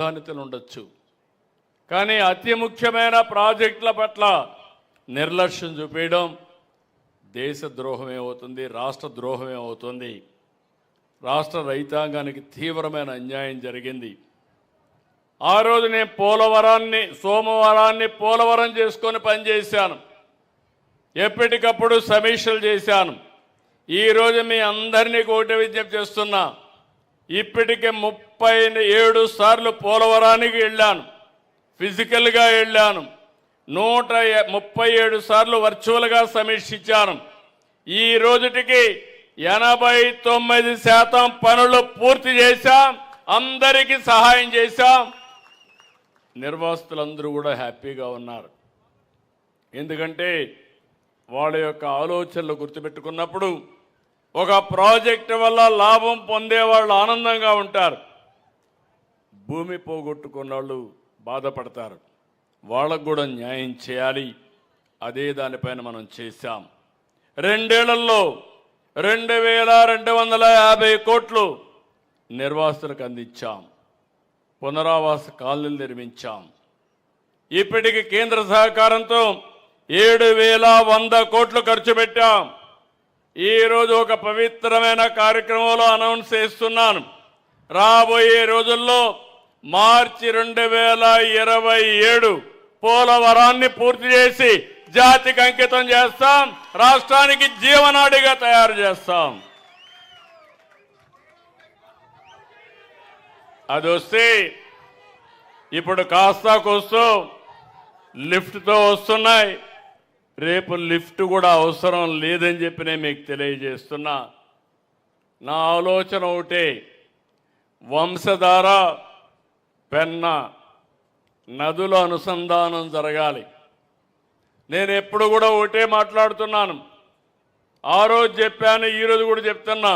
ప్రాధాన్యతలు ఉండొచ్చు, కానీ అతి ముఖ్యమైన ప్రాజెక్టుల పట్ల నిర్లక్ష్యం చూపించడం దేశ ద్రోహమే అవుతుంది, రాష్ట్ర ద్రోహమే అవుతుంది. రాష్ట్ర రైతాంగానికి తీవ్రమైన అన్యాయం జరిగింది. ఆ రోజు నేను సోమవారాన్ని పోలవరం చేసుకొని పనిచేశాను. ఎప్పటికప్పుడు సమీక్షలు చేశాను. ఈరోజు మీ అందరినీ ఒకటే విజ్ఞప్తి చేస్తున్నా, ఇప్పటికే 37 సార్లు పోలవరానికి వెళ్ళాను, ఫిజికల్గా వెళ్ళాను. 137 సార్లు వర్చువల్గా సమీక్షించాను. ఈ రోజుటికి 89% పనులు పూర్తి చేశాం, అందరికీ సహాయం చేశాం. నిర్వాసితులందరూ కూడా హ్యాపీగా ఉన్నారు. ఎందుకంటే వాళ్ళ యొక్క ఆలోచనలు గుర్తుపెట్టుకున్నప్పుడు ఒక ప్రాజెక్టు వల్ల లాభం పొందే వాళ్ళు ఆనందంగా ఉంటారు, భూమి పోగొట్టుకున్న వాళ్ళు బాధపడతారు. వాళ్ళకు కూడా న్యాయం చేయాలి. అదే దానిపైన మనం చేశాం. 2 ఏళ్లలో 2250 కోట్లు నిర్వాసితులకు అందించాం. పునరావాస కాలనీలు నిర్మించాం. ఇప్పటికి కేంద్ర సహకారంతో 7100 కోట్లు ఖర్చు పెట్టాం. ఈరోజు ఒక పవిత్రమైన కార్యక్రమంలో అనౌన్స్ చేస్తున్నాను. రాబోయే రోజుల్లో మార్చి 2027 పోలవరాన్ని పూర్తి చేసి జాతికి అంకితం చేస్తాం, రాష్ట్రానికి జీవనాడిగా తయారు చేస్తాం. అది వస్తే ఇప్పుడు కాస్తా కోస్తూ లిఫ్ట్తో వస్తున్నాయి. రేపు లిఫ్ట్ కూడా అవసరం లేదని చెప్పి నేను మీకు తెలియజేస్తున్నా. నా ఆలోచన ఒకటే, వంశధార పెన్నా నదుల అనుసంధానం జరగాలి. నేను ఎప్పుడు కూడా ఒకటే మాట్లాడుతున్నాను. ఆ రోజు చెప్పాను, ఈరోజు కూడా చెప్తున్నా.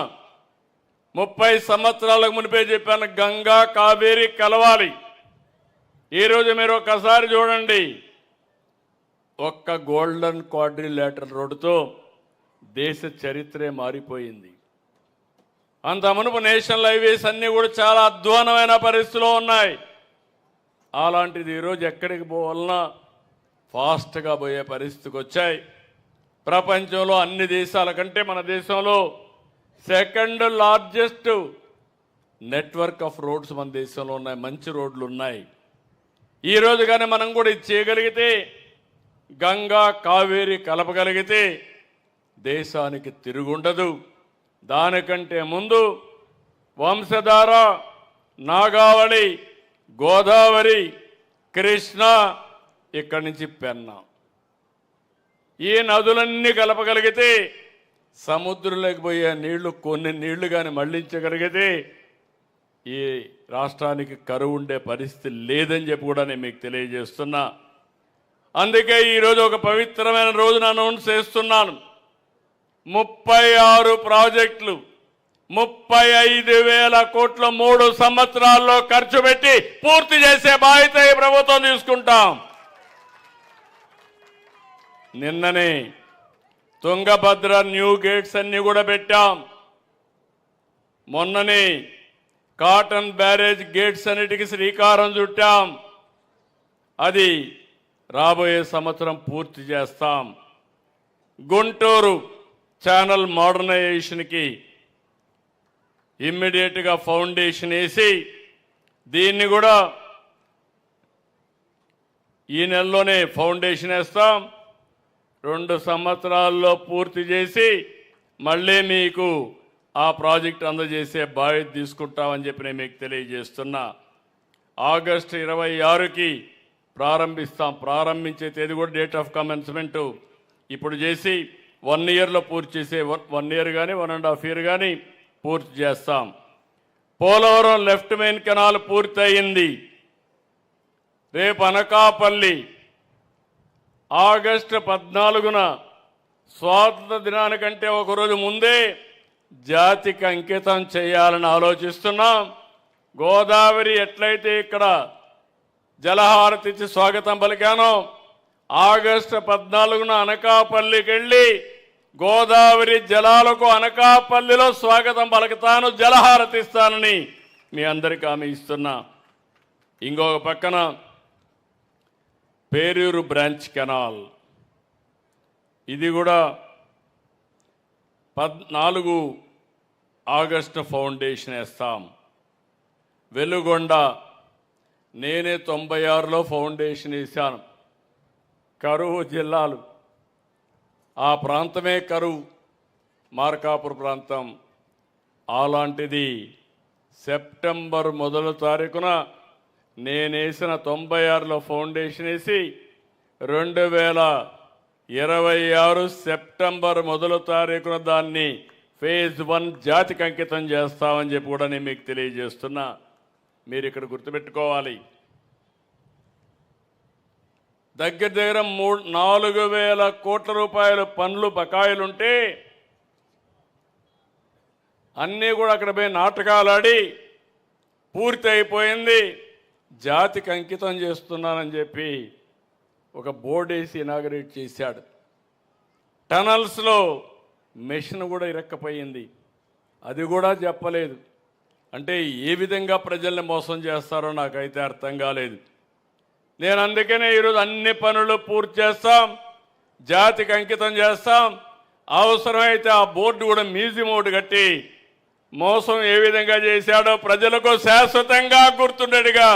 30 సంవత్సరాలకు మునిపే చెప్పాను, గంగా కావేరి కలవాలి. ఈరోజు మీరు ఒక్కసారి చూడండి, ఒక్క గోల్డెన్ క్వాడ్రిలేటరల్ రోడ్డుతో దేశ చరిత్రే మారిపోయింది. అంత మునుపు నేషనల్ హైవేస్ అన్నీ కూడా చాలా అధ్వానమైన పరిస్థితిలో ఉన్నాయి. అలాంటిది ఈరోజు ఎక్కడికి పోవాలన్నా ఫాస్ట్గా పోయే పరిస్థితికి వచ్చాయి. ప్రపంచంలో అన్ని దేశాల కంటే మన దేశంలో second largest network of roads మన దేశంలో ఉన్నాయి, మంచి రోడ్లు ఉన్నాయి. ఈరోజు కానీ మనం కూడా ఇది చేయగలిగితే, గంగా కావేరి కలపగలిగితే దేశానికి తిరుగుండదు. దానికంటే ముందు వంశధార, నాగావళి, గోదావరి, కృష్ణ, ఇక్కడి నుంచి పెన్నా, ఈ నదులన్నీ కలపగలిగితే సముద్రంలోకి పోయే నీళ్లు, కొన్ని నీళ్లు కానీ మళ్లించగలిగితే ఈ రాష్ట్రానికి కరువు ఉండే పరిస్థితి లేదని చెప్పి కూడా నేను మీకు తెలియజేస్తున్నా. అందుకే ఈరోజు ఒక పవిత్రమైన రోజున అనౌన్స్ చేస్తున్నాను. 36 ప్రాజెక్టులు 35,000 కోట్లు 3 సంవత్సరాల్లో ఖర్చు పెట్టి పూర్తి చేసే బాధ్యత ఈ ప్రభుత్వం తీసుకుంటాం. నిన్ననే తుంగభద్ర న్యూ గేట్స్ అన్ని కూడా పెట్టాం. మొన్ననే కాటన్ బ్యారేజ్ గేట్స్ అన్నిటికీ శ్రీకారం చుట్టాం. అది రాబోయే సంవత్సరం పూర్తి చేస్తాం. గుంటూరు ఛానల్ మోడర్నైజేషన్కి ఇమ్మీడియట్గా ఫౌండేషన్ వేసి దీన్ని కూడా ఈ నెలలోనే ఫౌండేషన్ వేస్తాం. 2 సంవత్సరాల్లో పూర్తి చేసి మళ్ళీ మీకు ఆ ప్రాజెక్ట్ అందజేసే బాధ్యత తీసుకుంటామని చెప్పి నేను మీకు తెలియజేస్తున్నా. ఆగస్టు 26కి ప్రారంభిస్తాం. ప్రారంభించే తేదీ కూడా డేట్ ఆఫ్ కమెన్స్మెంట్ ఇప్పుడు చేసి 1 ఇయర్లో పూర్తి చేసే 1 ఇయర్ కానీ 1.5 ఇయర్ కానీ పూర్తి చేస్తాం. పోలవరం లెఫ్ట్ మెయిన్ కెనాల్ పూర్తయింది. రేపు అనకాపల్లి ఆగస్టు 14న స్వాతంత్ర దినానికంటే ఒకరోజు ముందే జాతికి అంకితం చేయాలని ఆలోచిస్తున్నాం. గోదావరి ఎట్లయితే ఇక్కడ జలహారతి ఇచ్చి స్వాగతం పలికానో, ఆగస్టు 14న అనకాపల్లికి వెళ్ళి గోదావరి జలాలకు అనకాపల్లిలో స్వాగతం పలుకుతాను, జలహారతి ఇస్తానని మీ అందరికీ హామీ ఇస్తున్నా. ఇంకొక పక్కన పేరూరు బ్రాంచ్ కెనాల్, ఇది కూడా 14 ఆగస్టు ఫౌండేషన్ వేస్తాం. వెలుగొండ నేనే 96లో ఫౌండేషన్ వేశాను. కరువు జిల్లాలు, ఆ ప్రాంతమే కరువు, మార్కాపురం ప్రాంతం. అలాంటిది సెప్టెంబర్ 1 నేనేసిన 96లో ఫౌండేషన్ వేసి 2026 సెప్టెంబర్ 1 దాన్ని ఫేజ్ 1 జాతికి అంకితం చేస్తామని చెప్పి కూడా నేను మీకు తెలియజేస్తున్నా. మీరు ఇక్కడ గుర్తుపెట్టుకోవాలి, దగ్గర 4,000 కోట్ల రూపాయల పనులు బకాయిలుంటే అన్నీ కూడా అక్కడ పోయి నాటకాలు ఆడి పూర్తి అయిపోయింది, జాతికి అంకితం చేస్తున్నానని చెప్పి ఒక బోర్డు వేసి ఇనాగరేట్ చేశాడు. టనల్స్లో మెషిన్ కూడా ఇరక్కపోయింది, అది కూడా చెప్పలేదు. అంటే ఏ విధంగా ప్రజల్ని మోసం చేస్తారో నాకైతే అర్థం కాలేదు. నేను అందుకనే ఈరోజు అన్ని పనులు పూర్తి చేస్తాం, జాతికి అంకితం చేస్తాం. అవసరమైతే ఆ బోర్డు కూడా మ్యూజియం ఒకటి కట్టి మోసం ఏ విధంగా చేశాడో ప్రజలకు శాశ్వతంగా గుర్తుండేట్టుగా